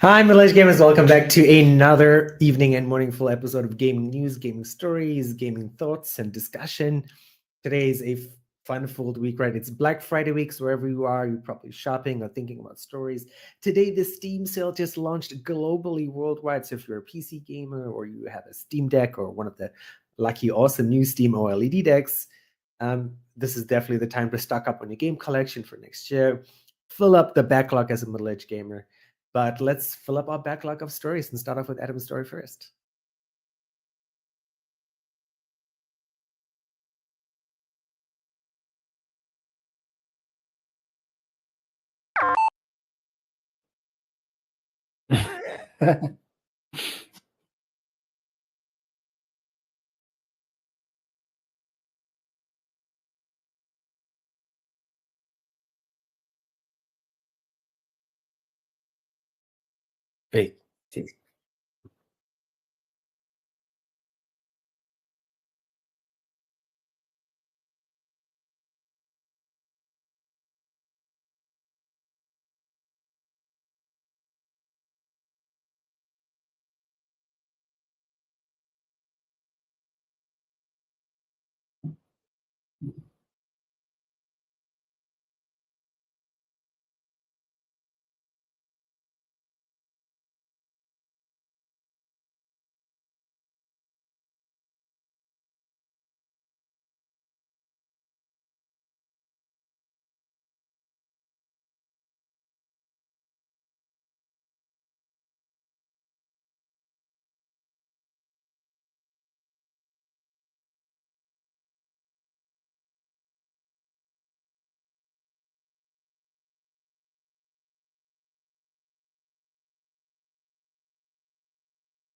Hi, middle-aged gamers. Welcome back to another evening and morning full episode of gaming news, gaming stories, gaming thoughts, and discussion. Today is a fun-filled week, right? It's Black Friday week, so wherever you are, you're probably shopping or thinking about stories. Today, the Steam sale just launched globally, worldwide. So if you're a PC gamer or you have a Steam Deck or one of the lucky, awesome new Steam OLED decks, this is definitely the time to stock up on your game collection for next year. Fill up the backlog as a middle-aged gamer. But let's fill up our backlog of stories and start off with Adam's story first. Hey.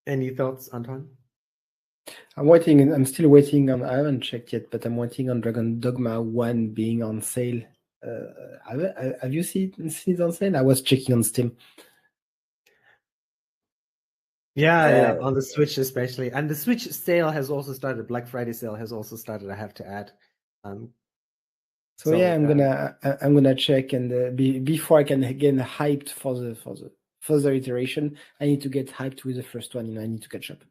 Any thoughts, Antoine? I'm still waiting on, I haven't checked yet, but I'm waiting on Dogma 1 being on sale. Have you seen it on sale? I was checking on Steam. Yeah, on the Switch especially. And the Switch sale has also started. Black Friday sale has also started, I have to add. I'm gonna check, and before I can get hyped for the further iteration, I need to get hyped with the first one, and I need to catch up.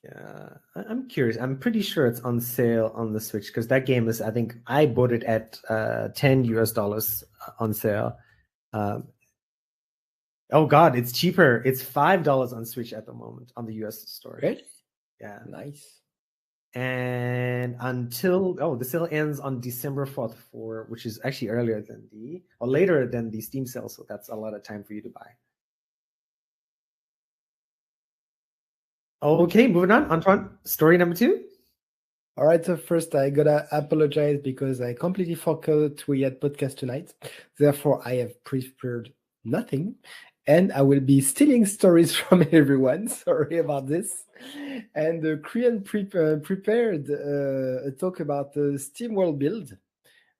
Yeah, I'm curious. I'm pretty sure it's on sale on the Switch because that game is, I think I bought it at $10 on sale. Oh God, it's cheaper. It's $5 on Switch at the moment on the US store. Really? Yeah. Nice. And until the sale ends on December 4th, which is actually later than the Steam sale, so that's a lot of time for you to buy. Okay, moving on. Antoine, story number 2. All right, so first I gotta apologize because I completely forgot we had podcast tonight. Therefore, I have prepared nothing, and I will be stealing stories from everyone. Sorry about this. And Korean prepared a talk about the Steam World Build,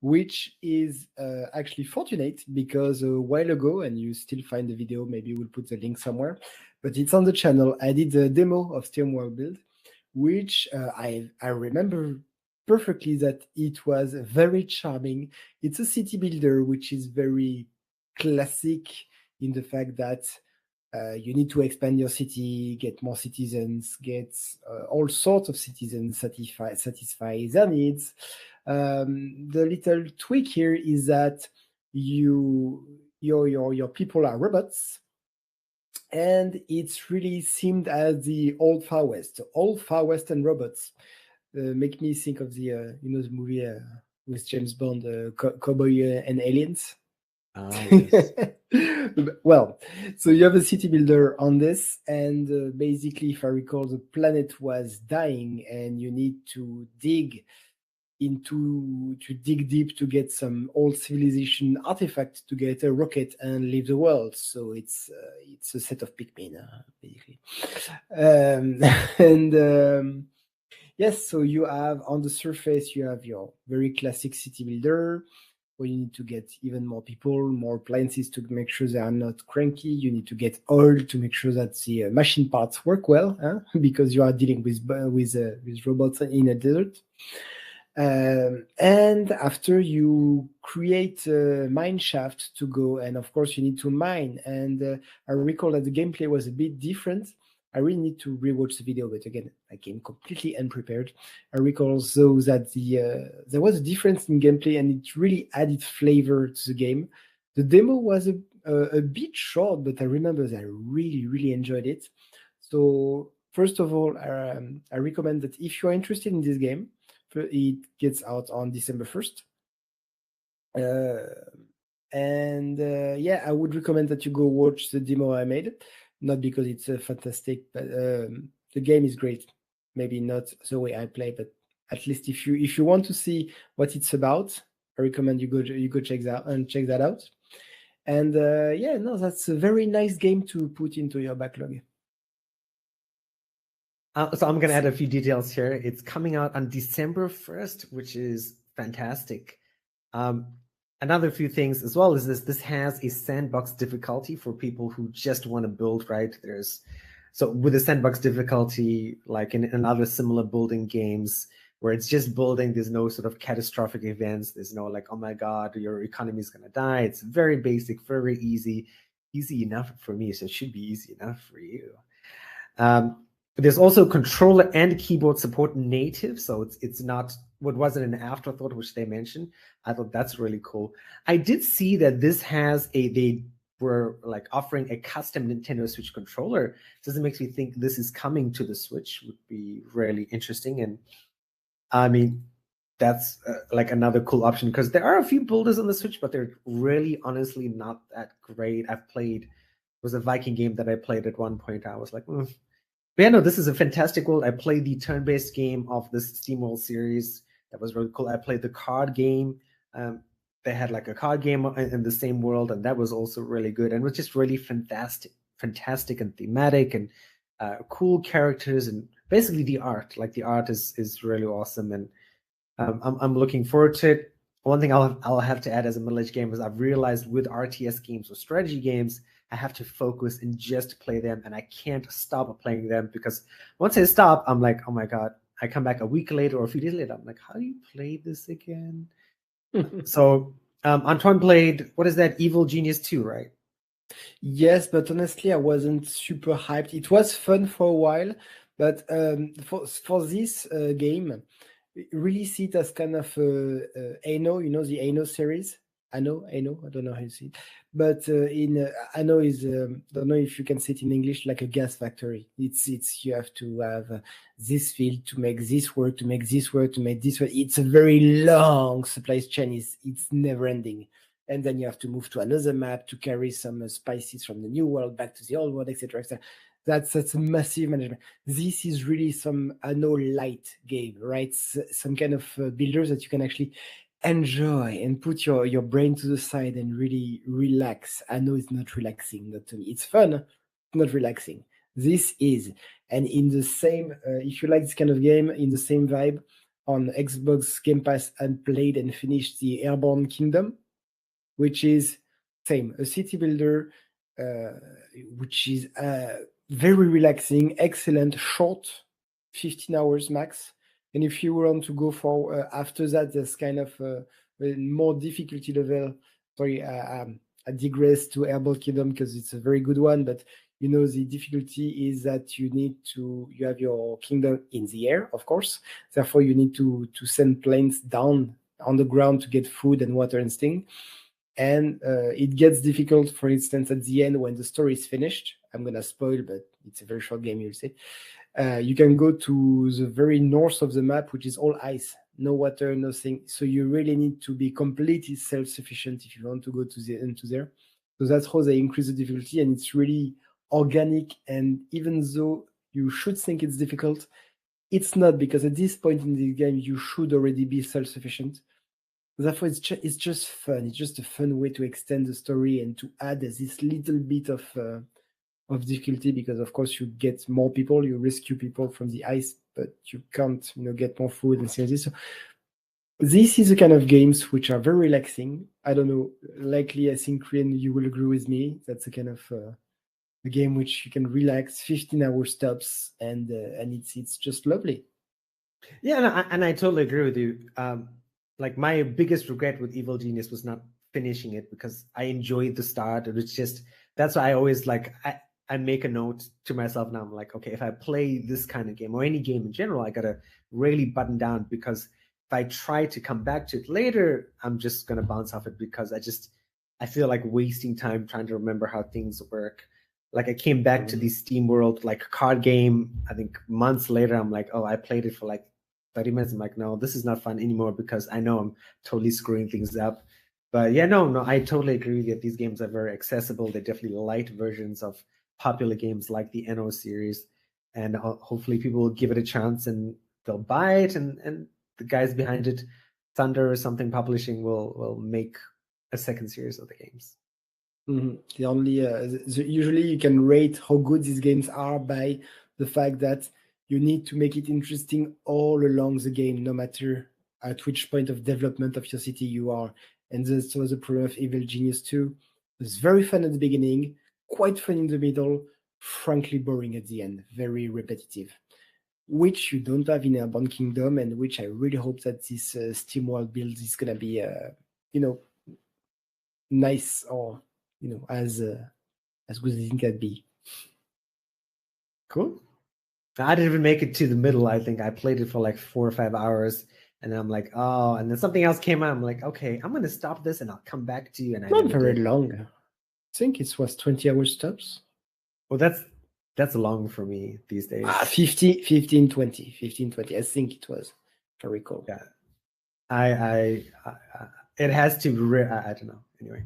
which is actually fortunate because a while ago, and you still find the video, maybe we'll put the link somewhere, but it's on the channel. I did a demo of Steam World Build, which I remember perfectly that it was very charming. It's a city builder, which is very classic in the fact that you need to expand your city, get more citizens, get all sorts of citizens, satisfy their needs. The little tweak here is that your people are robots, and it's really themed as the old Far West. Old Far West and robots make me think of the the movie with James Bond, Cowboy and Aliens. Yes. Well, so you have a city builder on this, and basically, if I recall, the planet was dying, and you need to dig deep to get some old civilization artifacts to get a rocket and leave the world. So it's a set of Pikmin, basically. And yes, so you have on the surface you have your very classic city builder, where you need to get even more people, more appliances to make sure they are not cranky. You need to get oil to make sure that the machine parts work well, because you are dealing with robots in a desert. And after you create a mine shaft to go, and of course you need to mine. And I recall that the gameplay was a bit different. I really need to rewatch the video, but again, I came completely unprepared. I recall though that there was a difference in gameplay, and it really added flavor to the game. The demo was a bit short, but I remember that I really enjoyed it. So first of all, I recommend that if you are interested in this game, it gets out on December 1st. Yeah, I would recommend that you go watch the demo I made. Not because it's fantastic, but the game is great. Maybe not the way I play, but at least if you want to see what it's about, I recommend you go check that out. And yeah, no, that's a very nice game to put into your backlog. So I'm going to add a few details here. It's coming out on December 1st, which is fantastic. Another few things as well is this has a sandbox difficulty for people who just want to build, right? So with a sandbox difficulty, like in other similar building games, where it's just building, there's no sort of catastrophic events. There's no like, oh my God, your economy is going to die. It's very basic, very easy enough for me. So it should be easy enough for you. There's also controller and keyboard support native, so it's not what wasn't an afterthought, which they mentioned. I thought that's really cool. I did see that this has they were like offering a custom Nintendo Switch controller. Does it makes me think this is coming to the Switch? Would be really interesting. And I mean, that's like another cool option, because there are a few builders on the Switch, but they're really honestly not that great. It was a Viking game that I played at one point. I was like, But yeah, no, this is a fantastic world. I played the turn-based game of this SteamWorld series. That was really cool. I played the card game. They had like a card game in the same world, and that was also really good. And it was just really fantastic and thematic, and cool characters, and basically the art. Like the art is really awesome, and I'm looking forward to it. One thing I'll have to add as a middle-aged gamer is I've realized with RTS games or strategy games, I have to focus and just play them, and I can't stop playing them, because once I stop, I'm like, oh my God. I come back a week later or a few days later, I'm like, how do you play this again? So Antoine played, what is that, Evil Genius 2, right? Yes, but honestly, I wasn't super hyped. It was fun for a while, but for this game, really see it as kind of Ano, the Ano series. I don't know how you see it, but in Ano is don't know if you can say it in English, like a gas factory. It's you have to have this field to make this work, to make this work, to make this work. It's a very long supply chain. It's never ending, and then you have to move to another map to carry some spices from the new world back to the old world, etc., etc. That's a massive management. This is really some Anno light game, right? Some kind of builders that you can actually enjoy and put your brain to the side and really relax. Anno is not relaxing, not to me. It's fun, not relaxing. This is, and in the same, if you like this kind of game, in the same vibe, on Xbox Game Pass, and played and finished the Airborne Kingdom, which is same, a city builder, which is very relaxing, excellent, short, 15 hours max. And if you want to go for after that, there's kind of a more difficulty level. Sorry, I digress to Airborne Kingdom because it's a very good one, but the difficulty is that you have your kingdom in the air, of course. Therefore, you need to send planes down on the ground to get food and water and things. And it gets difficult, for instance, at the end when the story is finished. I'm going to spoil, but it's a very short game, you'll see. You can go to the very north of the map, which is all ice, no water, nothing. So you really need to be completely self-sufficient if you want to go into there. So that's how they increase the difficulty, and it's really organic. And even though you should think it's difficult, it's not, because at this point in the game, you should already be self-sufficient. Therefore, it's just fun. It's just a fun way to extend the story and to add this little bit of difficulty, because of course you get more people, you rescue people from the ice, but you can't get more food and things like this. So this is the kind of games which are very relaxing. I don't know, likely I think Rian, you will agree with me. That's a kind of a game which you can relax, 15-hour stops, and it's just lovely. Yeah, and I totally agree with you. Like my biggest regret with Evil Genius was not finishing it because I enjoyed the start. It was just that's why I always like I make a note to myself now. I'm like, okay, if I play this kind of game or any game in general, I gotta really button down because if I try to come back to it later, I'm just gonna bounce off it because I feel like wasting time trying to remember how things work. Like I came back to the Steam World like card game. I think months later, I'm like, oh, I played it for like 30 minutes. I'm like, no, this is not fun anymore because I know I'm totally screwing things up. But yeah, no, I totally agree with you. These games are very accessible. They're definitely light versions of popular games like the NO series. And hopefully people will give it a chance and they'll buy it. And the guys behind it, Thunder or something publishing, will make a second series of the games. The only usually you can rate how good these games are by the fact that you need to make it interesting all along the game, no matter at which point of development of your city you are. And this was the problem of Evil Genius 2. It was very fun at the beginning, quite fun in the middle, frankly boring at the end, very repetitive. Which you don't have in Urban Kingdom, and which I really hope that this Steam World build is gonna be, you know, nice, or as good as it can be. Cool. I didn't even make it to the middle. I think I played it for like 4 or 5 hours, and then I'm like, oh, and then something else came out. I'm like, okay, I'm gonna stop this and I'll come back to you, and I Not never very did. long. I think it was 20 hours tops. Well, that's long for me these days. 15, 20. 15, 20. I think it was, if I recall. Yeah, I it has to. I don't know. Anyway,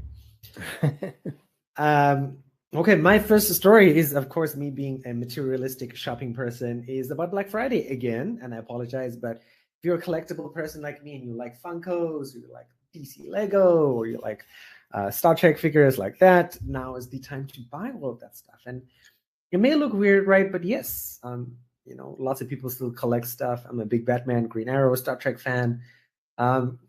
okay, my first story is, of course, me being a materialistic shopping person, is about Black Friday again. And I apologize, but if you're a collectible person like me and you like Funkos, or you like DC Lego, or you like Star Trek figures like that, now is the time to buy all of that stuff. And it may look weird, right? But yes, lots of people still collect stuff. I'm a big Batman, Green Arrow, Star Trek fan. Um,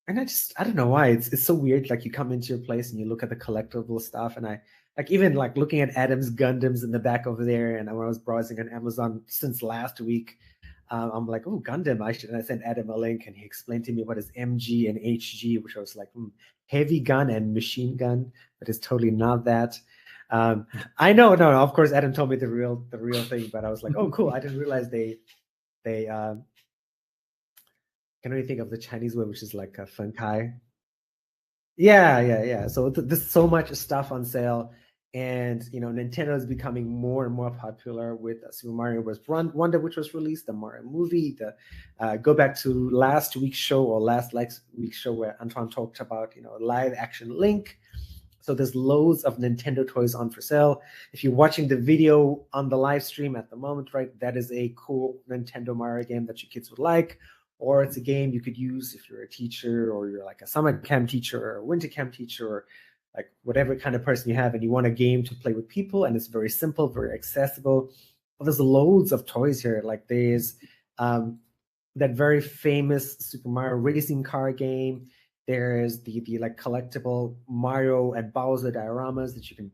and I don't know why it's so weird. Like you come into your place and you look at the collectible stuff, and I like even like looking at Adam's Gundams in the back over there. And when I was browsing on Amazon since last week, I'm like, oh, Gundam. And I sent Adam a link, and he explained to me what is MG and HG, which I was like, heavy gun and machine gun, but it's totally not that. I know, no, of course, Adam told me the real thing, but I was like, oh, cool. I didn't realize they can only think of the Chinese word, which is like a funkai. Yeah. So there's so much stuff on sale, and Nintendo is becoming more and more popular with Super Mario Bros. Wonder, which was released, the Mario movie. The go back to last week's show or last week's show where Antoine talked about live action Link. So there's loads of Nintendo toys on for sale. If you're watching the video on the live stream at the moment, right, that is a cool Nintendo Mario game that your kids would like. Or it's a game you could use if you're a teacher, or you're like a summer camp teacher or a winter camp teacher, or like whatever kind of person you have, and you want a game to play with people, and it's very simple, very accessible. Well, there's loads of toys here. Like there's that very famous Super Mario racing car game. There's the like collectible Mario and Bowser dioramas that you can,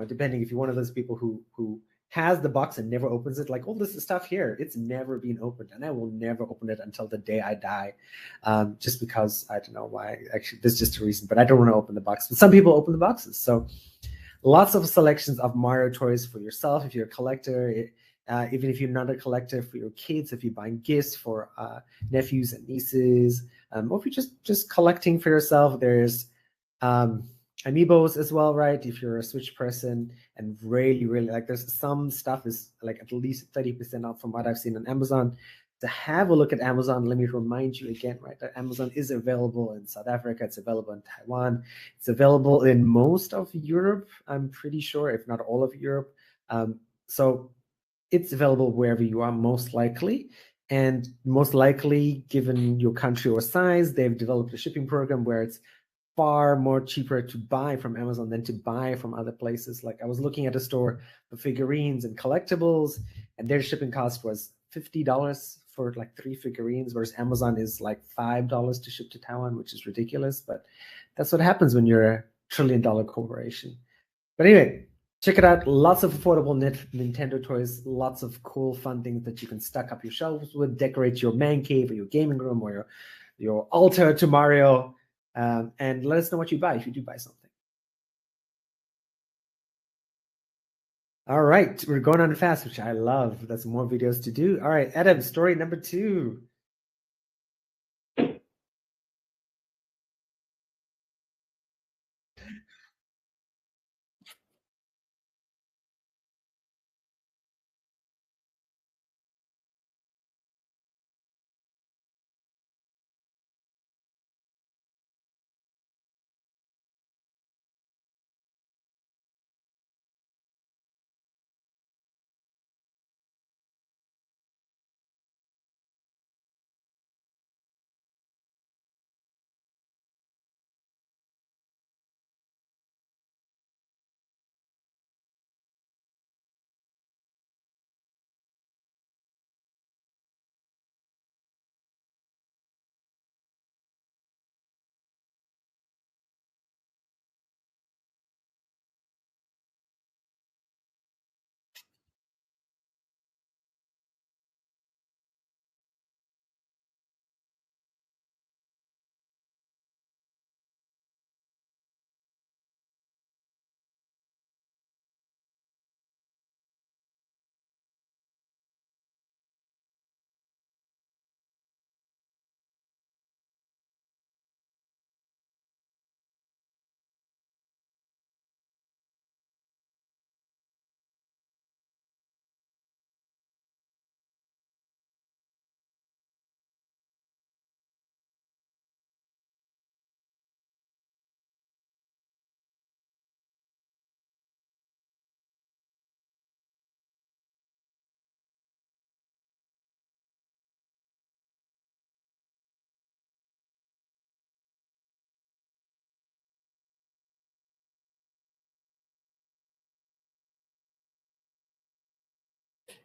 depending if you're one of those people who has the box and never opens it, like all this stuff here, it's never been opened, and I will never open it until the day I die, just because I don't know why. Actually, there's just a reason, but I don't want to open the box. But some people open the boxes, so lots of selections of Mario toys for yourself if you're a collector. Even if you're not a collector, for your kids, if you're buying gifts for nephews and nieces, or if you're just collecting for yourself, there's amiibos as well, right? If you're a Switch person and really, really like, there's some stuff is like at least 30% off from what I've seen on Amazon. To have a look at Amazon, let me remind you again, right, that Amazon is available in South Africa, it's available in Taiwan, it's available in most of Europe, I'm pretty sure, if not all of Europe. So it's available wherever you are, most likely. And most likely, given your country or size, they've developed a shipping program where it's far more cheaper to buy from Amazon than to buy from other places. Like I was looking at a store for figurines and collectibles, and their shipping cost was $50 for like 3 figurines, whereas Amazon is like $5 to ship to Taiwan, which is ridiculous. But that's what happens when you're a $1 trillion corporation. But anyway, Check it out. Lots of affordable Nintendo toys. Lots of cool, fun things that you can stack up your shelves with. Decorate your man cave or your gaming room or your altar to Mario. And let us know what you buy if you do buy something. All right, we're going on fast, which I love. That's more videos to do. All right, Adam, story number 2.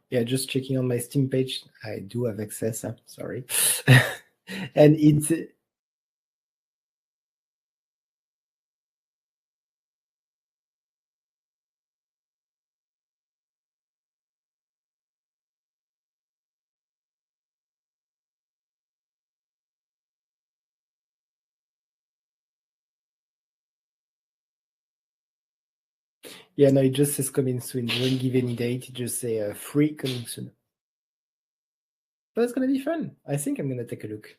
Yeah, just checking on my Steam page. I do have access. Sorry. And it's yeah, no, it just says coming soon. It won't give any date. It just say free coming soon. But it's gonna be fun. I think I'm gonna take a look.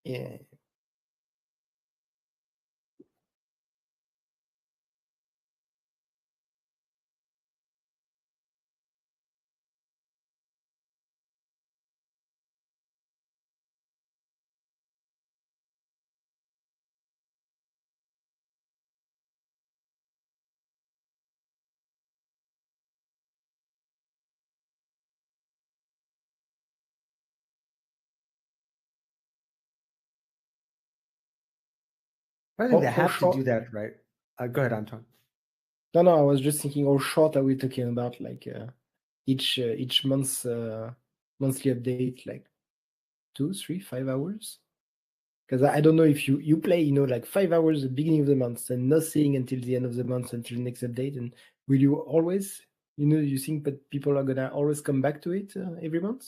Yeah. I think they How have to short? do that, right? Go ahead, Anton. No, I was just thinking how short are we talking about? Like each month's monthly update, like 2, 3, 5 hours? Because I don't know if you play, like 5 hours at the beginning of the month and nothing until the end of the month until next update. And will you always, you think that people are gonna always come back to it every month?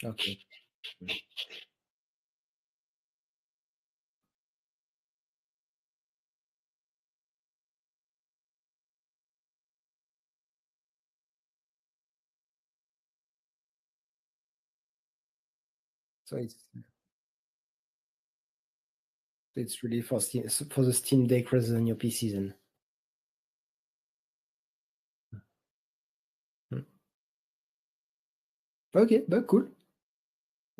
Okay. So it's really for the Steam Deck rather than your PC then. Hmm. Okay, but cool.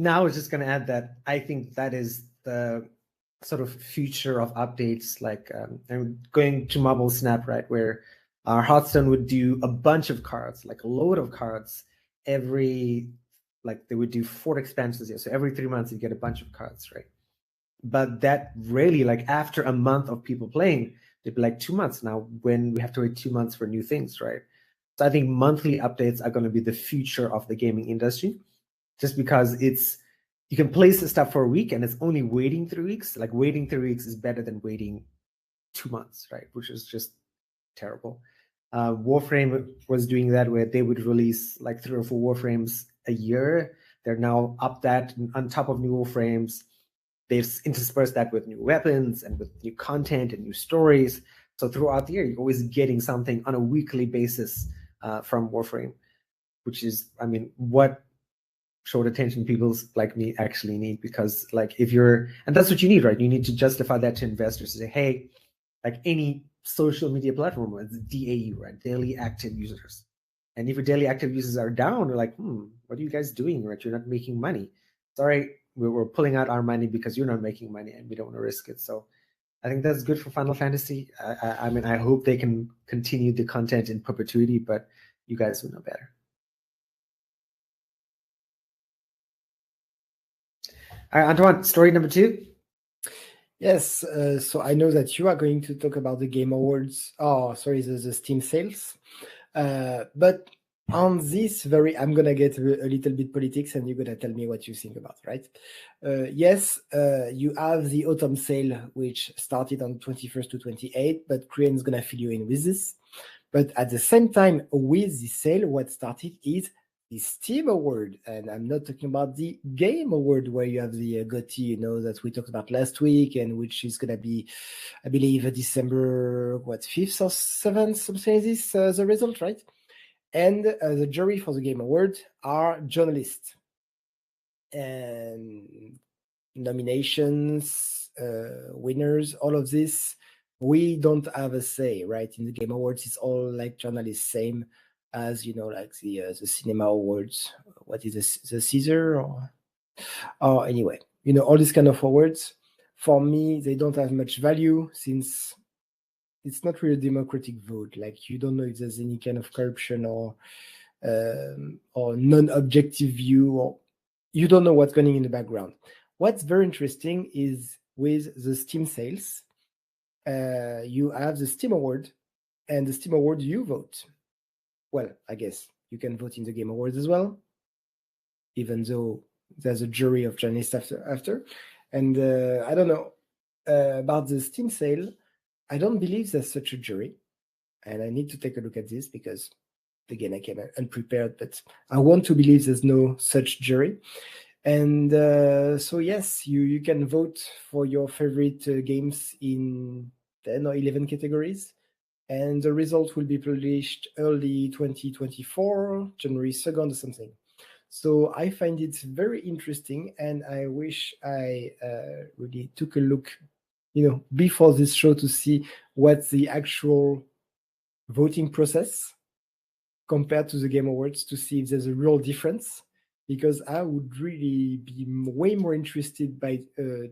Now I was just going to add that I think that is the sort of future of updates, like and going to Marble Snap, right, where Hearthstone would do a bunch of cards, like a load of cards every like they would do 4 expansions a year. So every 3 months you get a bunch of cards, right? But that really, like after a month of people playing, they'd be like 2 months now when we have to wait 2 months for new things, right? So I think monthly updates are going to be the future of the gaming industry, just because you can place the stuff for a week and it's only waiting 3 weeks. Like waiting 3 weeks is better than waiting 2 months, right? Which is just terrible. Warframe was doing that where they would release like 3 or 4 Warframes a year. They're now up that on top of new Warframes. They've interspersed that with new weapons and with new content and new stories. So throughout the year, you're always getting something on a weekly basis from Warframe, which is, I mean, what short attention people like me actually need. Because like and that's what you need, right? You need to justify that to investors to say, hey, like any social media platform, it's DAU, right? Daily active users. And if your daily active users are down, you're like, what are you guys doing, right? You're not making money. Sorry, we're pulling out our money because you're not making money and we don't want to risk it. So I think that's good for Final Fantasy. I mean, I hope they can continue the content in perpetuity, but you guys will know better. All right, Antoine, story number 2. Yes, so I know that you are going to talk about the Game Awards. Oh, sorry, the Steam sales. But on this I'm gonna get a little bit politics, and you're gonna tell me what you think about, right? Yes, you have the autumn sale, which started on 21st to 28th, but Korean's gonna fill you in with this. But at the same time, with the sale, what started is the Steam Award, and I'm not talking about the Game Award where you have the GOTY, that we talked about last week, and which is gonna be, I believe, December 5th or 7th, something like this, the result, right? And the jury for the Game Award are journalists, and nominations, winners, all of this. We don't have a say, right? In the Game Awards, it's all like journalists, same as like the Cinema Awards. What is the Caesar or anyway, all these kind of awards. For me, they don't have much value since it's not really a democratic vote. Like you don't know if there's any kind of corruption or non-objective view, or you don't know what's going on in the background. What's very interesting is with the Steam sales, you have the Steam Award, and the Steam Award you vote. Well, I guess you can vote in the Game Awards as well, even though there's a jury of journalists after. And I don't know about the Steam sale. I don't believe there's such a jury, and I need to take a look at this because, again, I came unprepared, but I want to believe there's no such jury. And so yes, you can vote for your favorite games in 10 or 11 categories, and the result will be published early 2024, January 2nd or something. So I find it very interesting, and I wish I really took a look, before this show to see what's the actual voting process compared to the Game Awards, to see if there's a real difference, because I would really be way more interested by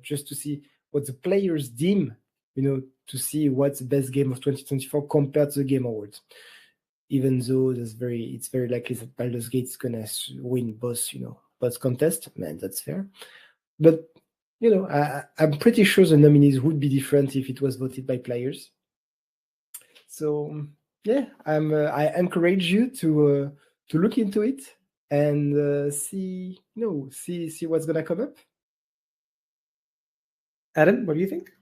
just to see what the players deem, to see what's the best game of 2024 compared to the Game Awards. Even though it's very likely that Baldur's Gate is gonna win both contests, man, that's fair. But I'm pretty sure the nominees would be different if it was voted by players. So yeah, I encourage you to look into it and see what's gonna come up. Adam, what do you think?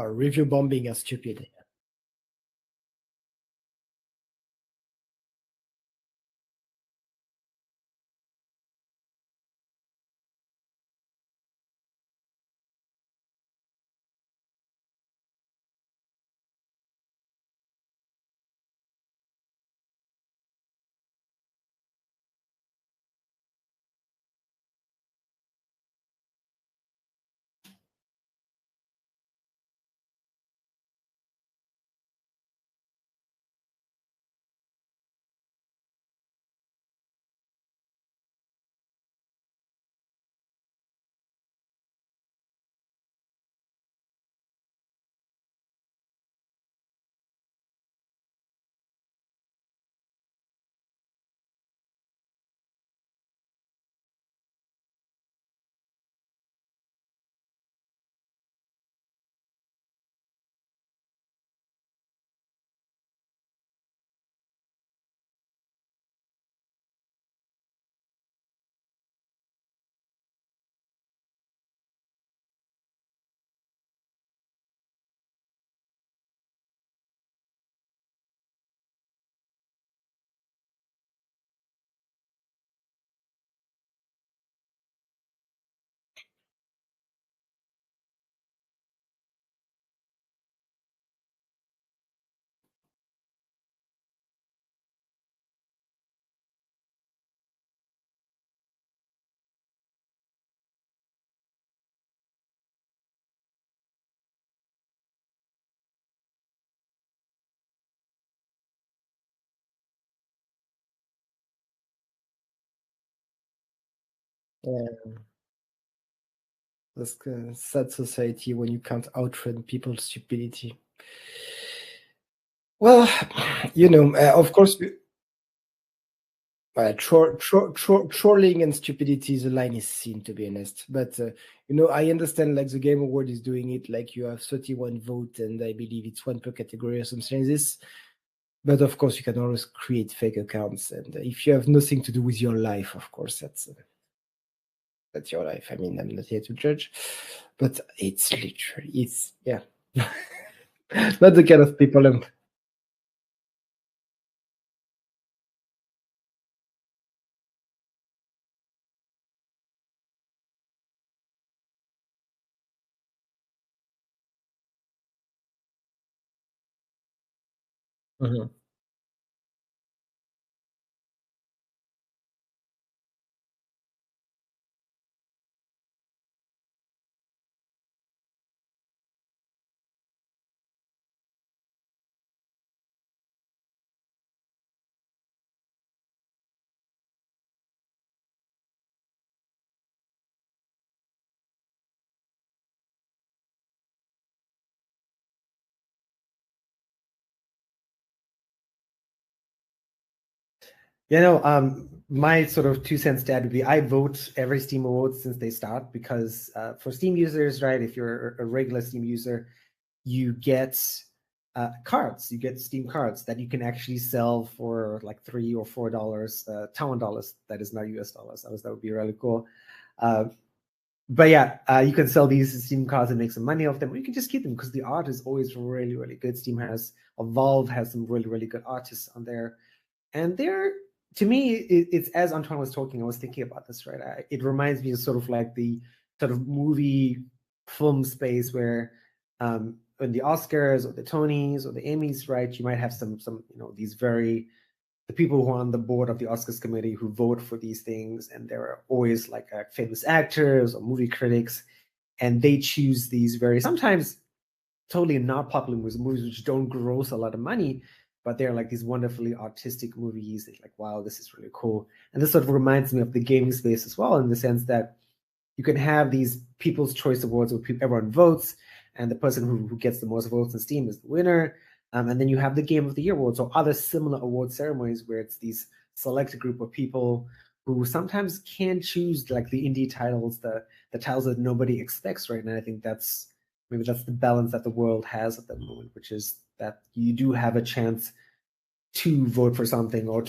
Review bombing are stupid. Yeah, that's sad society when you can't outrun people's stupidity. Well, of course, trolling and stupidity, the line is thin, to be honest. But I understand like the Game Award is doing it, like you have 31 votes, and I believe it's one per category or something like this. But of course, you can always create fake accounts, and if you have nothing to do with your life, of course, that's your life. I mean, I'm not here to judge, but it's yeah, not the kind of people I'm. Mhm. My sort of 2 cents stat would be I vote every Steam Awards since they start because for Steam users, right, if you're a regular Steam user, you get cards. You get Steam cards that you can actually sell for like $3 or $4, Taiwan dollars. That is not US dollars. That would be really cool. Uh, but yeah, you can sell these Steam cards and make some money off them. Or you can just keep them because the art is always really, really good. Valve has some really, really good artists on there. And they're, to me, it's as Antoine was talking, I was thinking about this, right? It reminds me of sort of like the sort of movie film space where in the Oscars or the Tonys or the Emmys, right, you might have some these the people who are on the board of the Oscars committee who vote for these things, and there are always like famous actors or movie critics, and they choose these very sometimes totally not popular movies which don't gross a lot of money, but they're like these wonderfully artistic movies. It's like, wow, this is really cool. And this sort of reminds me of the gaming space as well, in the sense that you can have these People's Choice Awards where everyone votes, and the person who gets the most votes in Steam is the winner. And then you have the Game of the Year awards or other similar award ceremonies where it's these select group of people who sometimes can choose like the indie titles, the titles that nobody expects, right? And I think maybe that's the balance that the world has at the moment, which is that you do have a chance to vote for something or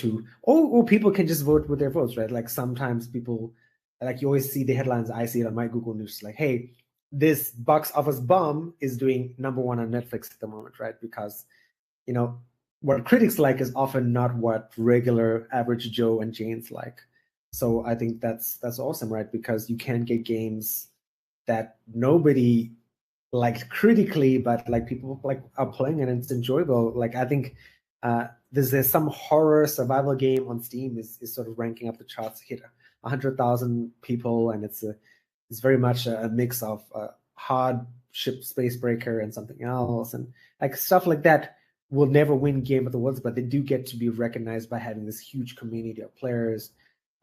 people can just vote with their votes, right? Like sometimes people, like you always see the headlines, I see it on my Google News, like, hey, this box office bomb is doing #1 on Netflix at the moment, right? Because you know what critics like is often not what regular average Joe and Jane's like. So I think that's awesome, right? Because you can get games that nobody like critically, but like people like are playing and it's enjoyable. Like I think there's some horror survival game on Steam is sort of ranking up the charts, hit 100,000 people, and it's very much a mix of hard ship space breaker and something else, and like stuff like that will never win Game of the Woods, but they do get to be recognized by having this huge community of players,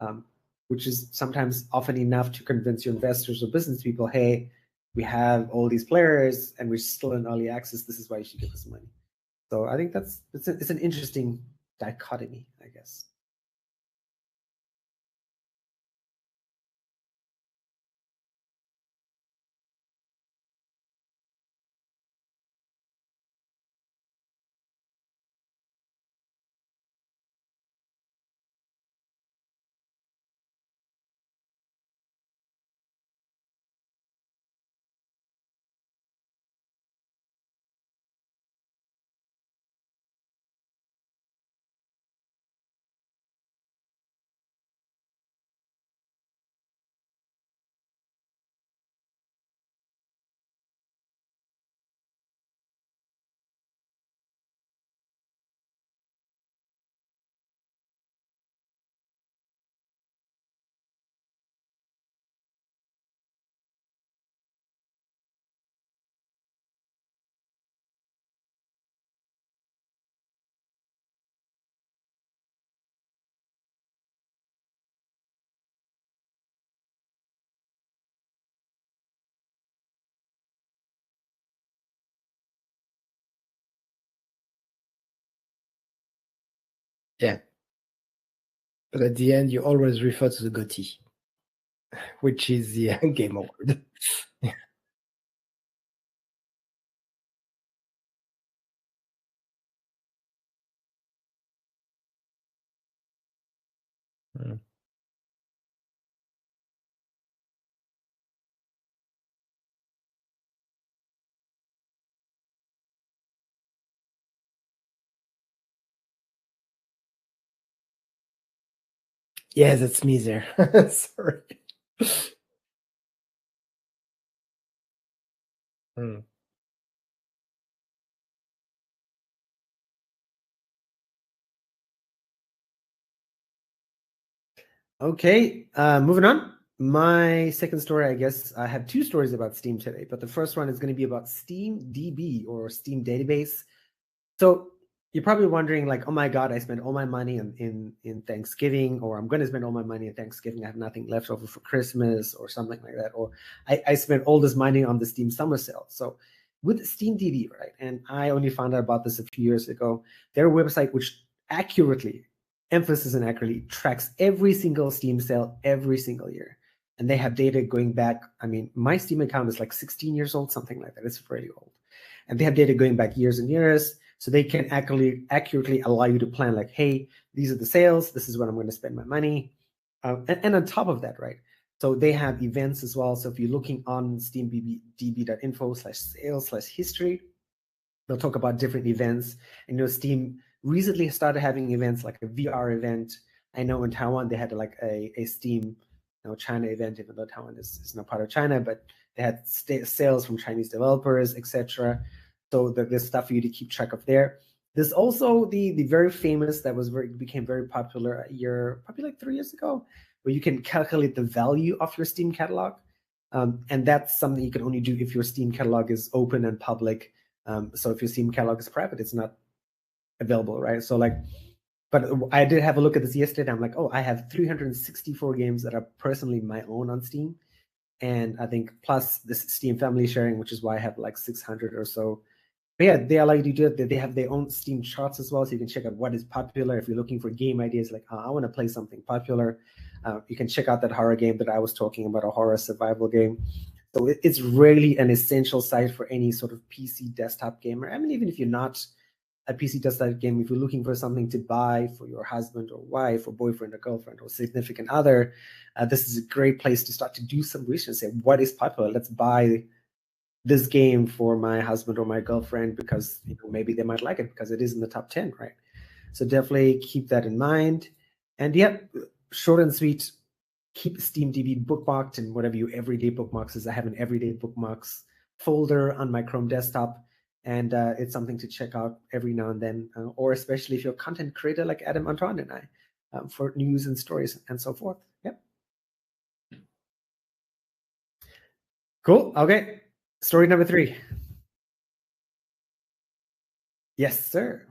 um, which is sometimes often enough to convince your investors or business people, hey, we have all these players and we're still in early access. This is why you should give us money. So I think it's an interesting dichotomy, I guess. Yeah. But at the end, you always refer to the GOTY, which is the Game Award. Mm. Yeah, that's me there. Sorry. Mm. Okay, moving on. My second story, I guess I have two stories about Steam today, but the first one is going to be about Steam DB or Steam Database. So you're probably wondering, like, oh my God, I spent all my money in Thanksgiving, or I'm going to spend all my money in Thanksgiving. I have nothing left over for Christmas or something like that. Or I spent all this money on the Steam summer sale. So with Steam DB, right? And I only found out about this a few years ago. Their website, which accurately, emphasis and accurately, tracks every single Steam sale every single year. And they have data going back. I mean, my Steam account is like 16 years old, something like that. It's really old. And they have data going back years and years. So they can accurately allow you to plan, like, hey, these are the sales. This is when I'm going to spend my money. And on top of that, right? So they have events as well. So if you're looking on steamdb.info/sales/history, they'll talk about different events. And Steam recently started having events like a VR event. I know in Taiwan they had like a Steam China event, even though Taiwan is not part of China, but they had sales from Chinese developers, etc. So there's stuff for you to keep track of there. There's also the very famous that became very popular probably like 3 years ago, where you can calculate the value of your Steam catalog. And that's something you can only do if your Steam catalog is open and public. So if your Steam catalog is private, it's not available, right? So like, but I did have a look at this yesterday. I'm like, oh, I have 364 games that are personally my own on Steam. And I think plus this Steam family sharing, which is why I have like 600 or so. But yeah, they allow you to do it. They have their own Steam charts as well. So you can check out what is popular. If you're looking for game ideas, like, I want to play something popular, you can check out that horror game that I was talking about, a horror survival game. So it's really an essential site for any sort of PC desktop gamer. I mean, even if you're not a PC desktop game, if you're looking for something to buy for your husband or wife or boyfriend or girlfriend or significant other, this is a great place to start to do some research. Say, what is popular? Let's buy this game for my husband or my girlfriend because maybe they might like it because it is in the top 10, right? So definitely keep that in mind. And yep, short and sweet, keep SteamDB bookmarked in whatever your everyday bookmarks is. I have an everyday bookmarks folder on my Chrome desktop, and it's something to check out every now and then, or especially if you're a content creator like Adam, Antoine, and I, for news and stories and so forth. Yep. Cool. Okay. Story number 3. Yes, sir.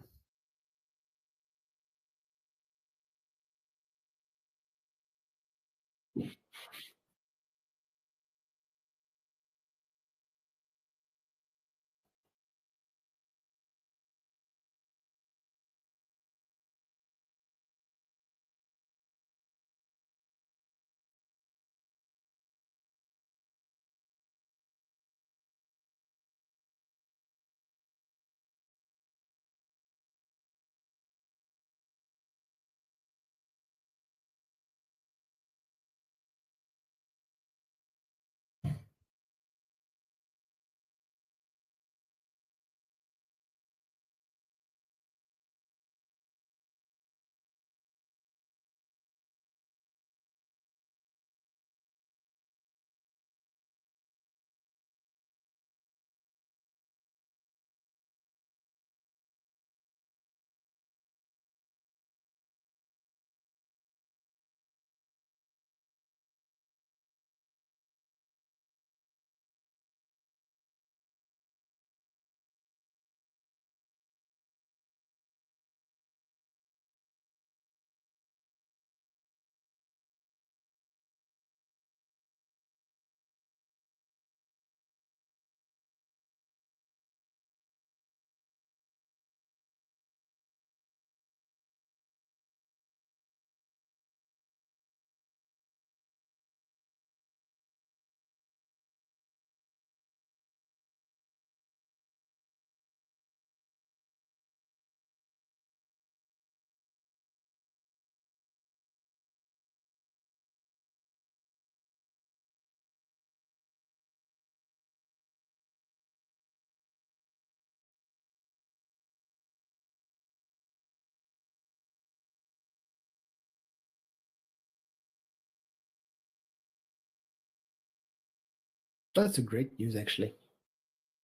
That's a great news, actually.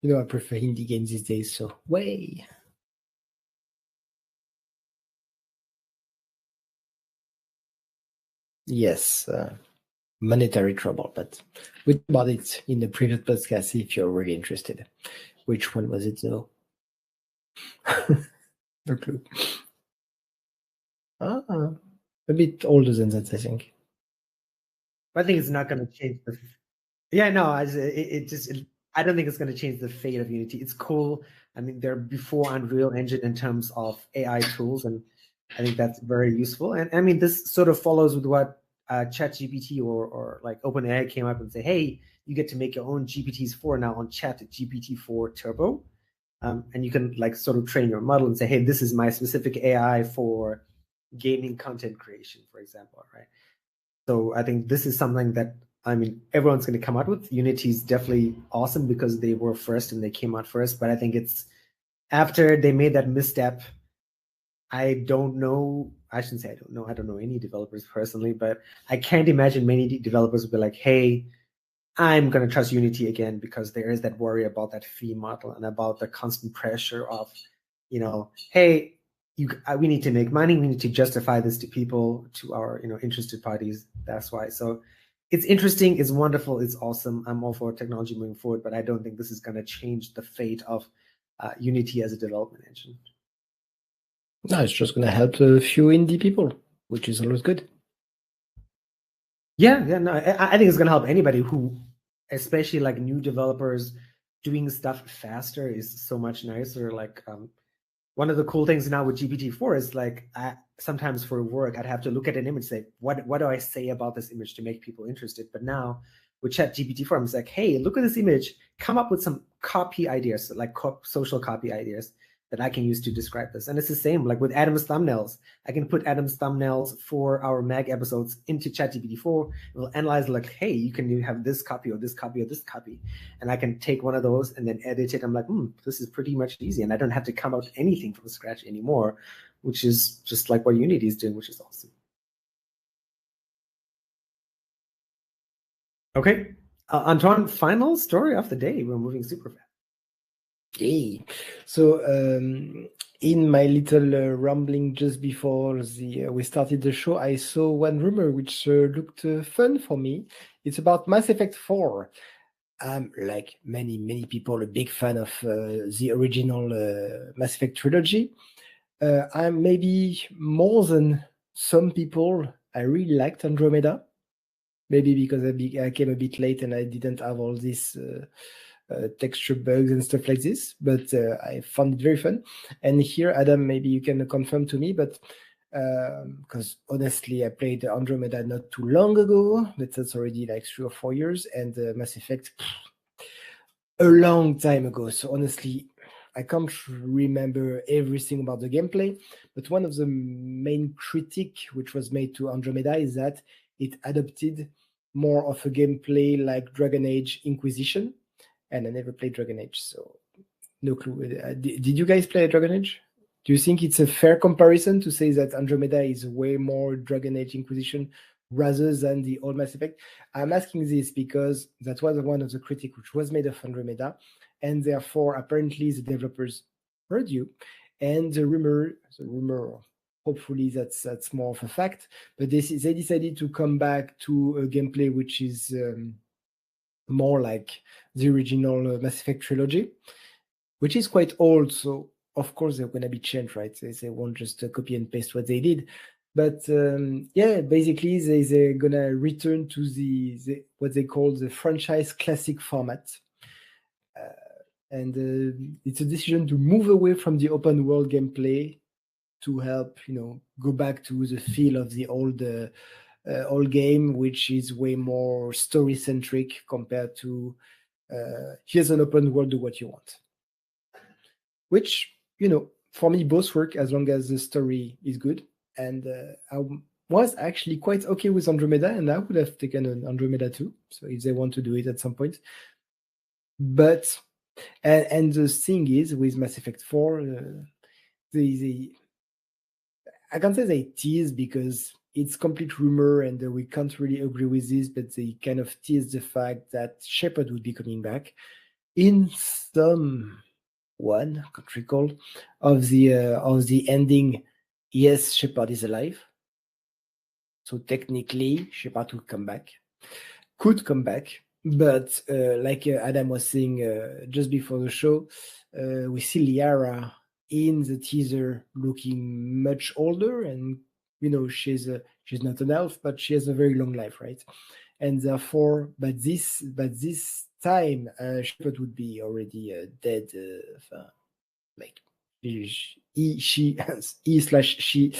You know, I prefer indie games these days, so way. Yes, monetary trouble, but we talked about it in the previous podcast if you're really interested. Which one was it, though? No clue. A bit older than that, I think. I think it's not going to change the. Yeah, no, I don't think it's going to change the fate of Unity. It's cool. I mean, they're before Unreal Engine in terms of AI tools, and I think that's very useful. And I mean, this sort of follows with what ChatGPT or like OpenAI came up and say, hey, you get to make your own GPT-4 now on ChatGPT-4 Turbo. And you can like sort of train your model and say, hey, this is my specific AI for gaming content creation, for example, right? So I think this is something that, I mean, everyone's going to come out with. Unity is definitely awesome because they were first and they came out first. But I think it's after they made that misstep, I don't know. I shouldn't say I don't know. I don't know any developers personally, but I can't imagine many developers would be like, hey, I'm going to trust Unity again because there is that worry about that fee model and about the constant pressure of, hey, we need to make money. We need to justify this to people, to our, interested parties. That's why. So it's interesting. It's wonderful. It's awesome. I'm all for technology moving forward, but I don't think this is going to change the fate of Unity as a development engine. No, it's just going to help a few indie people, which is always good. Yeah, no, I think it's going to help anybody who, especially like new developers, doing stuff faster is so much nicer. Like one of the cool things now with GPT-4 is like sometimes for work I'd have to look at an image and say, what do I say about this image to make people interested? But now with ChatGPT-4, I'm just like, hey, look at this image, come up with some copy ideas, like social copy ideas that I can use to describe this. And it's the same like with Adam's thumbnails. I can put Adam's thumbnails for our Mag episodes into ChatGPT-4. It will analyze like, hey, you can have this copy or this copy or this copy. And I can take one of those and then edit it. I'm like, this is pretty much easy. And I don't have to come out anything from scratch anymore, which is just like what Unity is doing, which is awesome. Okay. Antoine, final story of the day. We're moving super fast. Yay. So in my little rambling just before we started the show, I saw one rumor which looked fun for me. It's about Mass Effect 4. I'm, like many people, a big fan of the original Mass Effect trilogy. I'm maybe more than some people. I really liked Andromeda. Maybe because I came a bit late and I didn't have all these texture bugs and stuff like this, but I found it very fun. And here, Adam, maybe you can confirm to me, but because honestly, I played Andromeda not too long ago, but that's already like 3 or 4 years, and Mass Effect a long time ago. So honestly, I can't remember everything about the gameplay, but one of the main critique which was made to Andromeda is that it adopted more of a gameplay like Dragon Age Inquisition, and I never played Dragon Age, so no clue. Did you guys play Dragon Age? Do you think it's a fair comparison to say that Andromeda is way more Dragon Age Inquisition rather than the old Mass Effect? I'm asking this because that was one of the critiques which was made of Andromeda, and therefore apparently the developers heard you, and the rumor, hopefully that's more of a fact, but they decided to come back to a gameplay which is more like the original Mass Effect trilogy, which is quite old. So of course they're going to be changed, right? They won't just copy and paste what they did. But yeah, basically they're going to return to the what they call the franchise classic format. And it's a decision to move away from the open world gameplay to help, go back to the feel of the old game, which is way more story centric compared to here's an open world, do what you want. Which, for me, both work as long as the story is good. And I was actually quite okay with Andromeda, and I would have taken an Andromeda too. So if they want to do it at some point. But, and the thing is, with Mass Effect 4, I can't say they tease because it's complete rumor, and we can't really agree with this, but they kind of tease the fact that Shepard would be coming back in some one can't recall of the ending. Yes, Shepard is alive, so technically Shepard could come back, but like Adam was saying just before the show, we see Liara in the teaser looking much older, and she's not an elf, but she has a very long life, right? And therefore, but this time, Shepard would be already dead. Like she he slash she,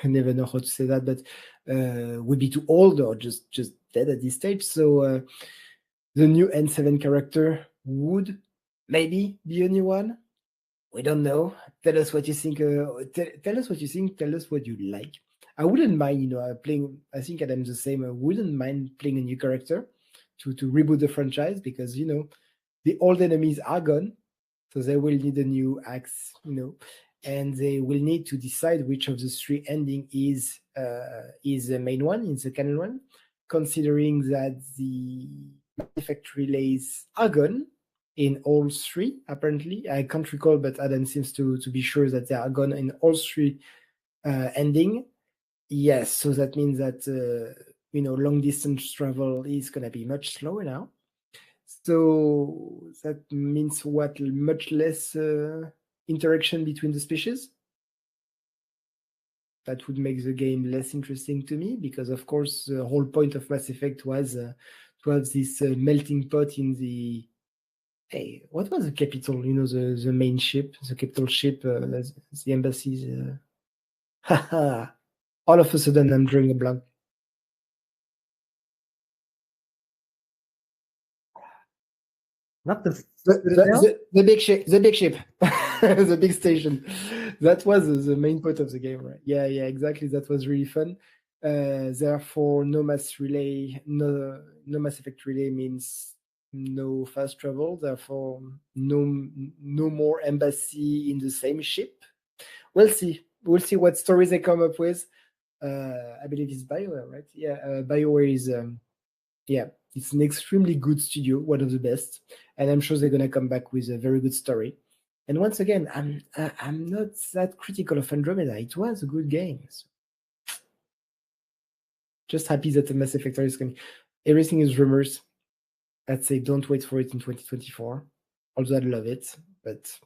I never know how to say that, but would be too old or just dead at this stage. So the new N7 character would maybe be a new one. We don't know. Tell us what you think. Tell us what you think. Tell us what you like. I wouldn't mind, playing. I think Adam's the same. I wouldn't mind playing a new character to reboot the franchise, because the old enemies are gone, so they will need a new axe, and they will need to decide which of the three ending is the main one, is the canon one, considering that the Mass Effect relays are gone in all three. Apparently, I can't recall, but Adam seems to be sure that they are gone in all three ending. Yes, so that means that long distance travel is gonna be much slower now. So that means what? Much less interaction between the species. That would make the game less interesting to me, because of course the whole point of Mass Effect was to have this melting pot in the. Hey, what was the capital? The main ship, the capital ship, the embassies. All of a sudden, I'm drawing a blank. Not the The big ship, the big station. That was the main point of the game, right? Yeah, exactly. That was really fun. Therefore, no mass relay, no Mass Effect relay means no fast travel. Therefore, no more embassy in the same ship. We'll see. We'll see what stories they come up with. I believe it's BioWare, right? Yeah, BioWare is. Yeah, it's an extremely good studio, one of the best, and I'm sure they're gonna come back with a very good story. And once again, I'm not that critical of Andromeda. It was a good game. So just happy that the Mass Effect is coming. Everything is rumors. I'd say don't wait for it in 2024. Although I'd love it, but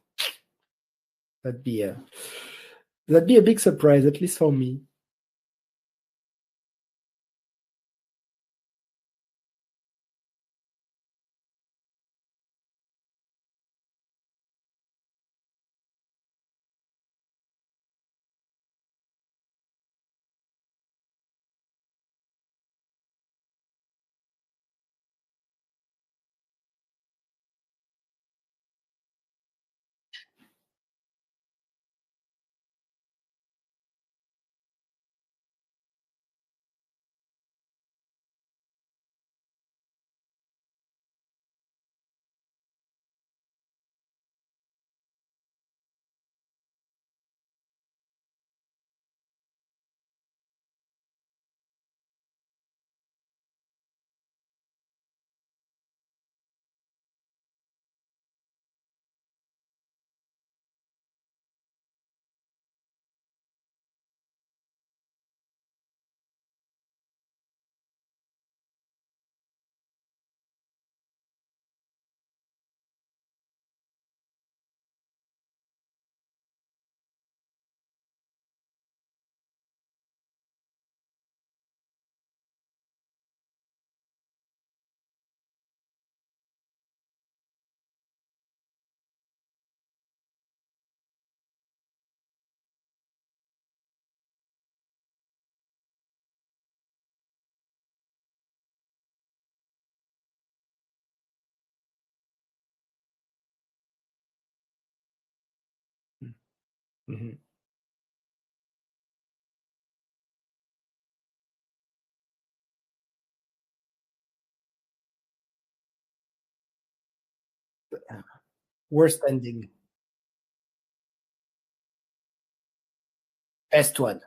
that'd be a big surprise, at least for me. Mhm. Worst ending, best one.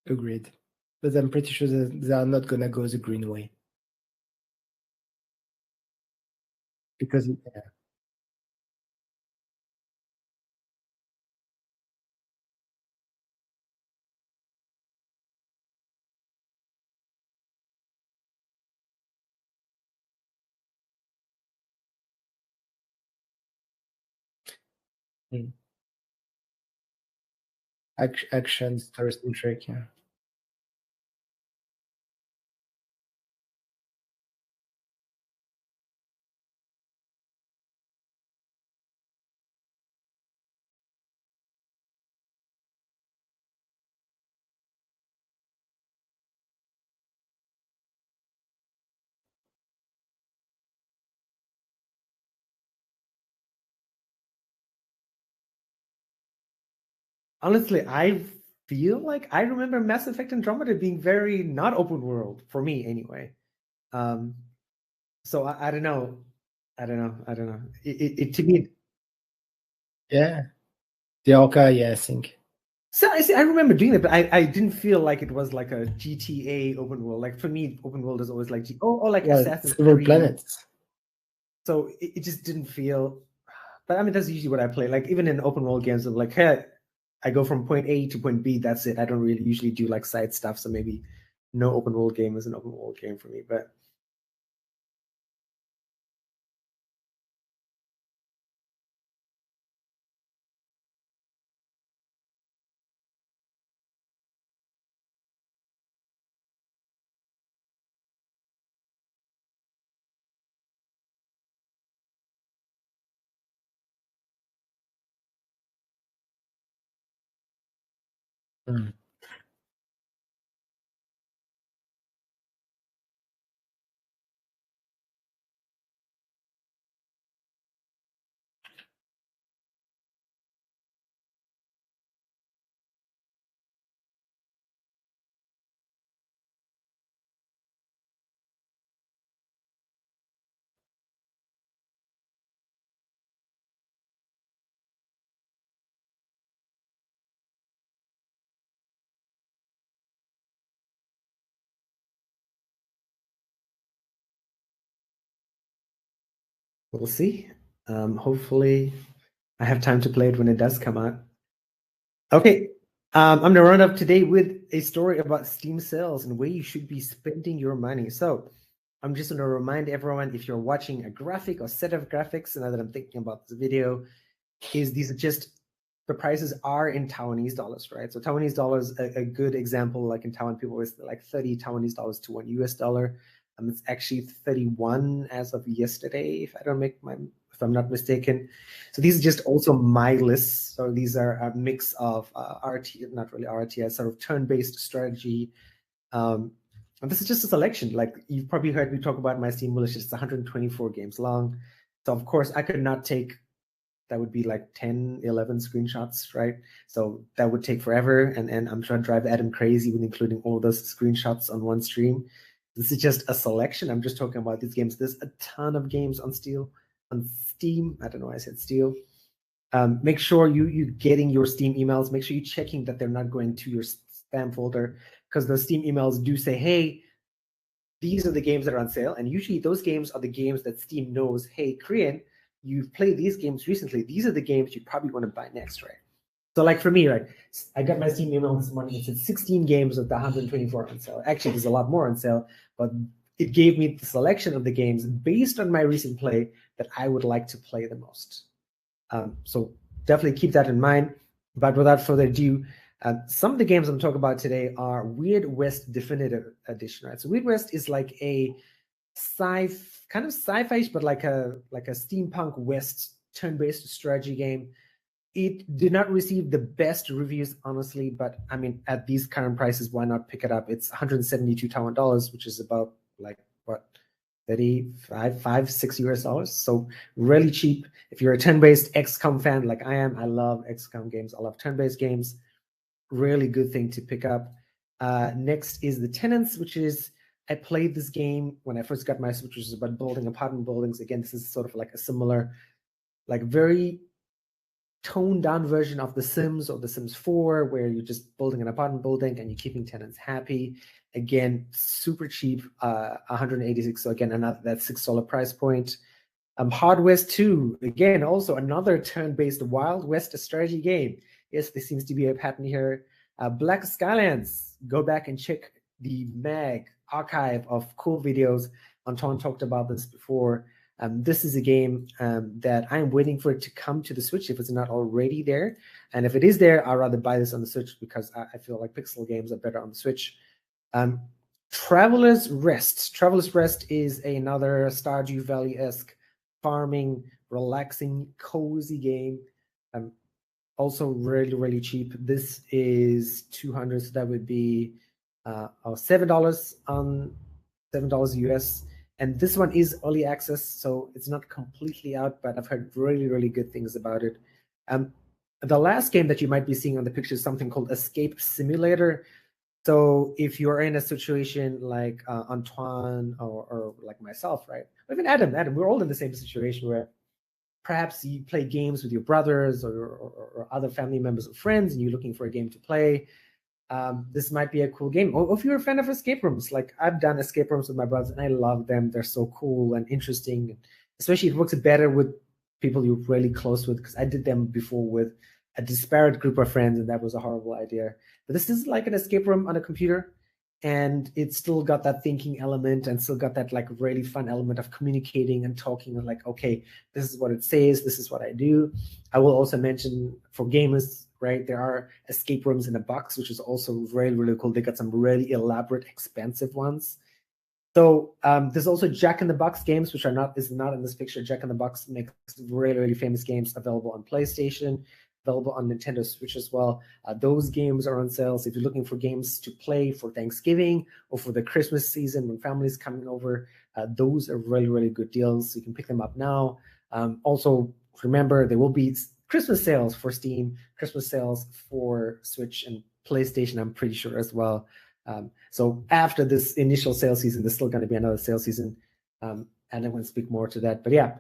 Agreed. But I'm pretty sure that they are not gonna go the green way. Because yeah. Mm. Action, story-centric, yeah. Honestly, I feel like I remember Mass Effect Andromeda being very not open world for me anyway. Um, so I don't know. I don't know. I don't know. It to me. Yeah. The Orca, yeah, I think. So I remember doing it, but I didn't feel like it was like a GTA open world. Like for me, open world is always like or like Yeah, Assassin's several Creed. planets. So it just didn't feel. But I mean, that's usually what I play. Like even in open world games, I'm like, hey, I go from point A to point B. That's it. I don't really usually do like side stuff. So maybe no open world game is an open world game for me. But Mm. we'll see. Hopefully, I have time to play it when it does come out. Okay, I'm going to run up today with a story about Steam sales and where you should be spending your money. So I'm just going to remind everyone, if you're watching a graphic or set of graphics, now that I'm thinking about this video, is these are just the prices are in Taiwanese dollars, right? So Taiwanese dollars, a good example, like in Taiwan, people always like 30 Taiwanese dollars to $1 US. It's actually 31 as of yesterday, if I'm not mistaken. So these are just also my lists. So these are a mix of not really RTS, sort of turn-based strategy. And this is just a selection. Like you've probably heard me talk about my Steam list. It's 124 games long. So of course I could not take that would be like 10, 11 screenshots, right? So that would take forever. And I'm trying to drive Adam crazy with including all those screenshots on one stream. This is just a selection. I'm just talking about these games. There's a ton of games on Steam. I don't know why I said Steel. Make sure you getting your Steam emails. Make sure you're checking that they're not going to your spam folder, because those Steam emails do say, hey, these are the games that are on sale. And usually those games are the games that Steam knows, hey, Korean, you've played these games recently. These are the games you probably want to buy next, right? So like for me, right, I got my Steam email this morning. It said 16 games of the 124 on sale. Actually, there's a lot more on sale, but it gave me the selection of the games based on my recent play that I would like to play the most. So definitely keep that in mind. But without further ado, some of the games I'm talking about today are Weird West Definitive Edition, right? So Weird West is like a kind of sci-fi, but like a steampunk West turn-based strategy game. It did not receive the best reviews, honestly, but I mean, at these current prices, why not pick it up? It's 172 Taiwan dollars, which is about like what 35, 6 US dollars. So really cheap. If you're a turn-based XCOM fan like I am, I love XCOM games. I love turn-based games. Really good thing to pick up. Next is the Tenants, which is I played this game when I first got my Switch, which is about building apartment buildings. Again, this is sort of like a similar, like very toned down version of The Sims or The Sims 4, where you're just building an apartment building and you're keeping tenants happy. Again, super cheap, 186. So again, another that $6 price point. Hard West 2, again, also another turn-based Wild West strategy game. Yes, there seems to be a pattern here. Black Skylands, go back and check the mag archive of cool videos. Antoine talked about this before. This is a game that I'm waiting for it to come to the Switch if it's not already there. And if it is there, I'd rather buy this on the Switch because I feel like pixel games are better on the Switch. Traveler's Rest. Traveler's Rest is another Stardew Valley-esque farming, relaxing, cozy game. Also really, really cheap. This is 200, so that would be $7 on $7 US. And this one is early access, so it's not completely out, but I've heard really, really good things about it. The last game that you might be seeing on the picture is something called Escape Simulator. So if you're in a situation like Antoine or like myself, right? Or even Adam, we're all in the same situation where perhaps you play games with your brothers or other family members or friends, and you're looking for a game to play. This might be a cool game. Or if you're a fan of escape rooms, like I've done escape rooms with my brothers, and I love them. They're so cool and interesting. Especially it works better with people you're really close with, because I did them before with a disparate group of friends, and that was a horrible idea. But this is like an escape room on a computer, and it's still got that thinking element and still got that like really fun element of communicating and talking and like, okay, this is what it says, this is what I do. I will also mention for gamers, right, there are escape rooms in a box, which is also really, really cool. They got some really elaborate, expensive ones. So there's also Jack in the Box games, which is not in this picture. Jack in the Box makes really, really famous games available on PlayStation, available on Nintendo Switch as well. Those games are on sale. So if you're looking for games to play for Thanksgiving or for the Christmas season when families coming over, those are really, really good deals. So you can pick them up now. Also, remember, there will be Christmas sales for Steam, Christmas sales for Switch and PlayStation, I'm pretty sure as well. So after this initial sales season, there's still going to be another sales season. And I'm going to speak more to that. But yeah,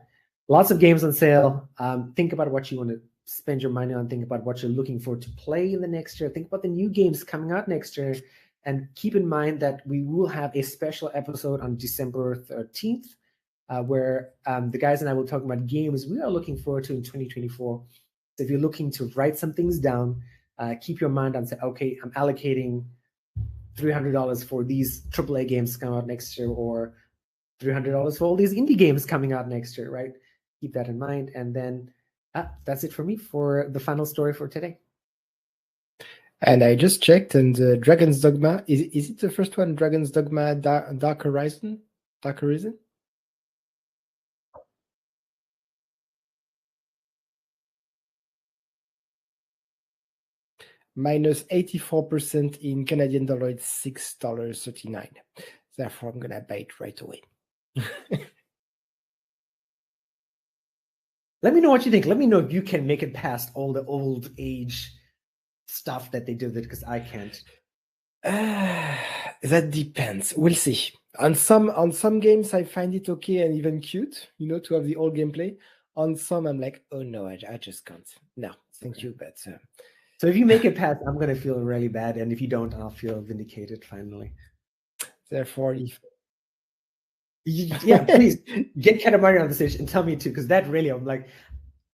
lots of games on sale. Think about what you want to spend your money on. Think about what you're looking for to play in the next year. Think about the new games coming out next year. And keep in mind that we will have a special episode on December 13th, where the guys and I will talk about games we are looking forward to in 2024. So if you're looking to write some things down, keep your mind on say, okay, I'm allocating $300 for these AAA games coming out next year, or $300 for all these indie games coming out next year, right? Keep that in mind. And then that's it for me for the final story for today. And I just checked, and Dragon's Dogma, is it the first one, Dragon's Dogma Dark Horizon? Dark Horizon? Minus 84% in Canadian dollar, it's $6.39. Therefore, I'm going to buy it right away. Let me know what you think. Let me know if you can make it past all the old age stuff that they do with it, because I can't. That depends. We'll see. On some games, I find it okay and even cute, to have the old gameplay. On some, I'm like, oh no, I just can't. No, thank you, but... So if you make it past, I'm going to feel really bad. And if you don't, I'll feel vindicated finally. Therefore, if... Yeah, please get Katamari on the stage and tell me too, because that really, I'm like,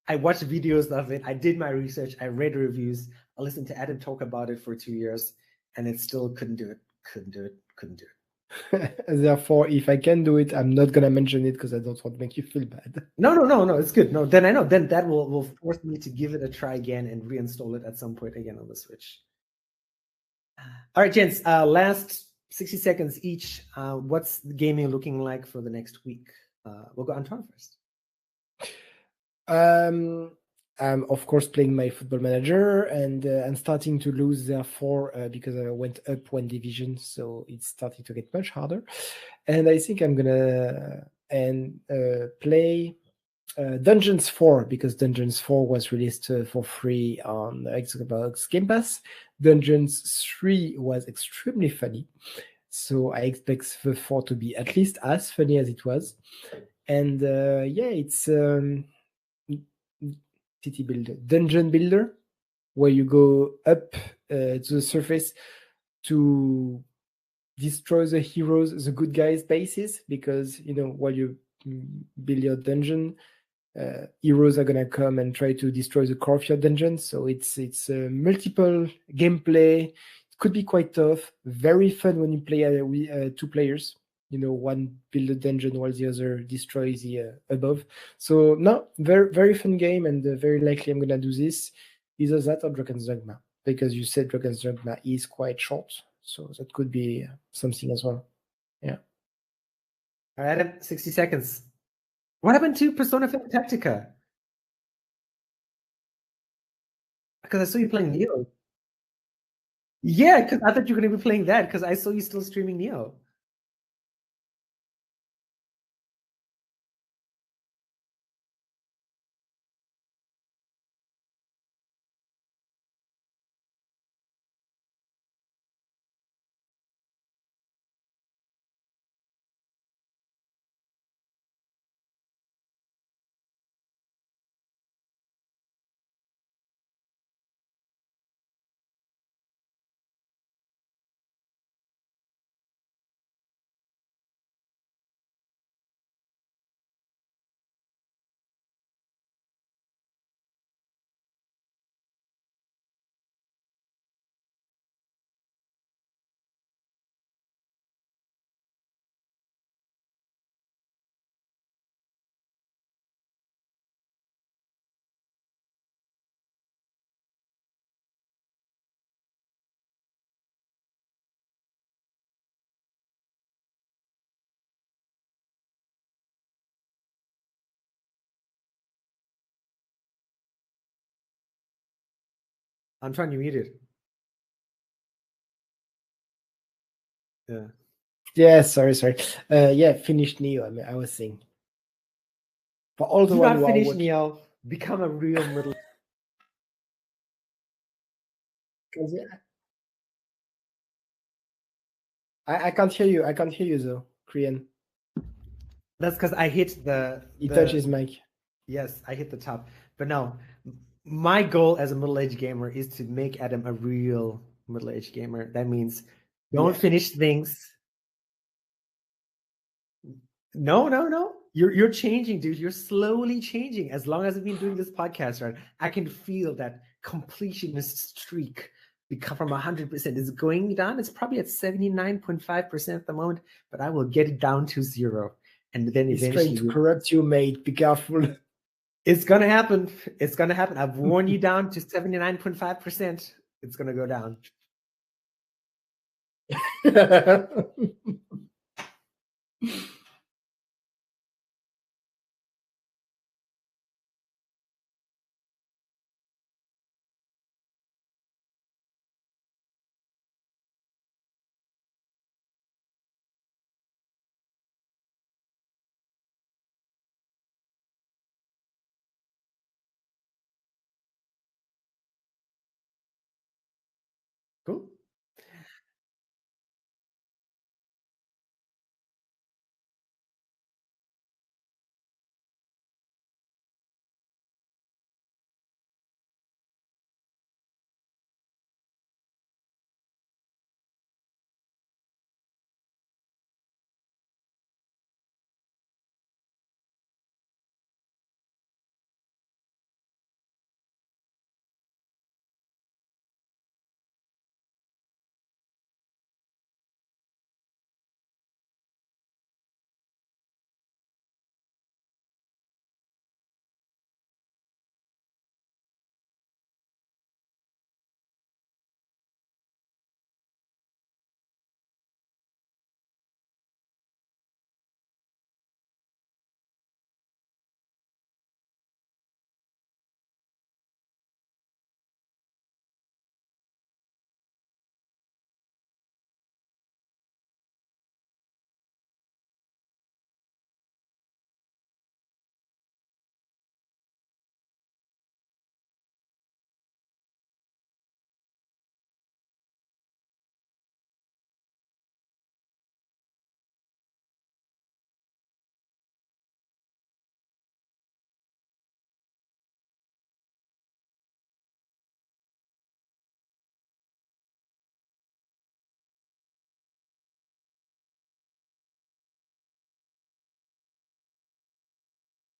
I watched videos of it. I did my research. I read reviews. I listened to Adam talk about it for 2 years, and it still couldn't do it. Therefore, if I can do it, I'm not going to mention it because I don't want to make you feel bad. No, it's good. No, then I know. Then that will force me to give it a try again and reinstall it at some point again on the Switch. All right, gents, last 60 seconds each. What's the gaming looking like for the next week? We'll go Antoine first. I'm of course playing my Football Manager, and I'm starting to lose therefore because I went up one division, so it's starting to get much harder. And I think I'm gonna play Dungeons 4, because Dungeons 4 was released for free on Xbox Game Pass. Dungeons 3 was extremely funny, so I expect the 4 to be at least as funny as it was. And yeah, it's city builder, dungeon builder, where you go up to the surface to destroy the heroes, the good guys' bases, because while you build your dungeon, heroes are gonna come and try to destroy the core of your dungeon. So it's multiple gameplay. It could be quite tough. Very fun when you play with 2 players. One build a dungeon while the other destroys the above. So no, very very fun game, and very likely I'm gonna do this. Either that or Dragon's Dogma, because you said Dragon's Dogma is quite short, so that could be something as well. Yeah. All right, Adam, 60 seconds. What happened to Persona 5 Tactica? Because I saw you playing Neo. Yeah, because I thought you were going to be playing that because I saw you still streaming Neo. I'm trying to mute it. Yeah. Yeah, sorry. Yeah, finished Neo. I mean, I was saying. For all the Do one not who are finish watching, Neo. Become a real middle. I can't hear you. I can't hear you though, Korean. That's because I hit He touched his mic. Yes, I hit the top. But no, my goal as a middle-aged gamer is to make Adam a real middle-aged gamer. That means don't Yeah. finish things. No. You're changing, dude. You're slowly changing. As long as I've been doing this podcast, right? I can feel that completionist streak become from 100%. It's going down. It's probably at 79.5% at the moment, but I will get it down to 0. And then He's trying to eventually corrupt you, mate. Be careful. it's gonna happen. It's gonna happen. I've worn you down to 79.5%. It's gonna go down. Cool.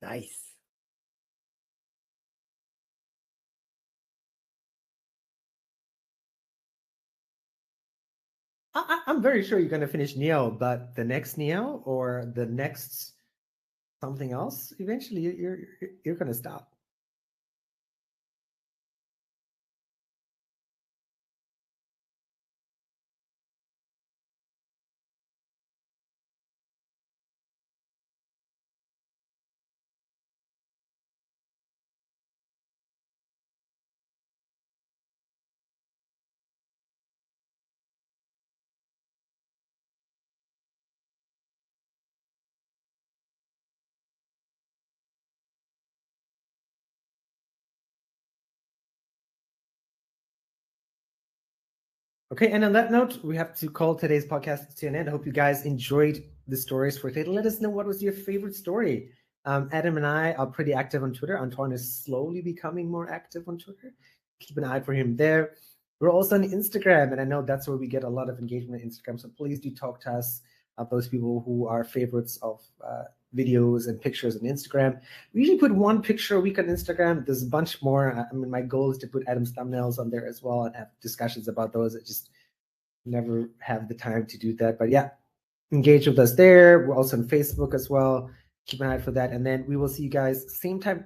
Nice. I'm very sure you're going to finish Neo, but the next Neo or the next something else, eventually you're going to stop. Okay, and on that note, we have to call today's podcast to an end. I hope you guys enjoyed the stories for today. Let us know what was your favorite story. Adam and I are pretty active on Twitter. Antoine is slowly becoming more active on Twitter. Keep an eye for him there. We're also on Instagram, and I know that's where we get a lot of engagement on Instagram. So please do talk to us, those people who are favorites of videos and pictures on Instagram. We usually put one picture a week on Instagram. There's a bunch more. I mean, my goal is to put Adam's thumbnails on there as well and have discussions about those. I just never have the time to do that. But yeah, engage with us there. We're also on Facebook as well. Keep an eye for that. And then we will see you guys same time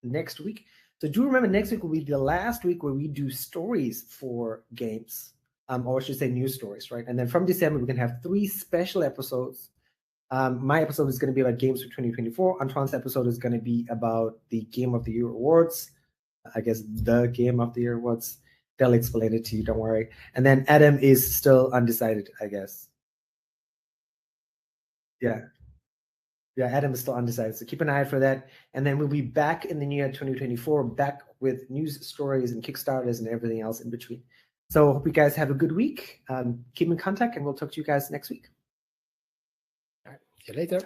next week. So do remember, next week will be the last week where we do stories for games, or I should say news stories, right? And then from December, we're going to have 3 special episodes. My episode is going to be about games for 2024. Antoine's episode is going to be about the Game of the Year awards. I guess the Game of the Year awards. They'll explain it to you, don't worry. And then Adam is still undecided, I guess. Yeah. Yeah, Adam is still undecided. So keep an eye out for that. And then we'll be back in the new year 2024, back with news stories and Kickstarters and everything else in between. So hope you guys have a good week. Keep in contact, and we'll talk to you guys next week. All right. See you later.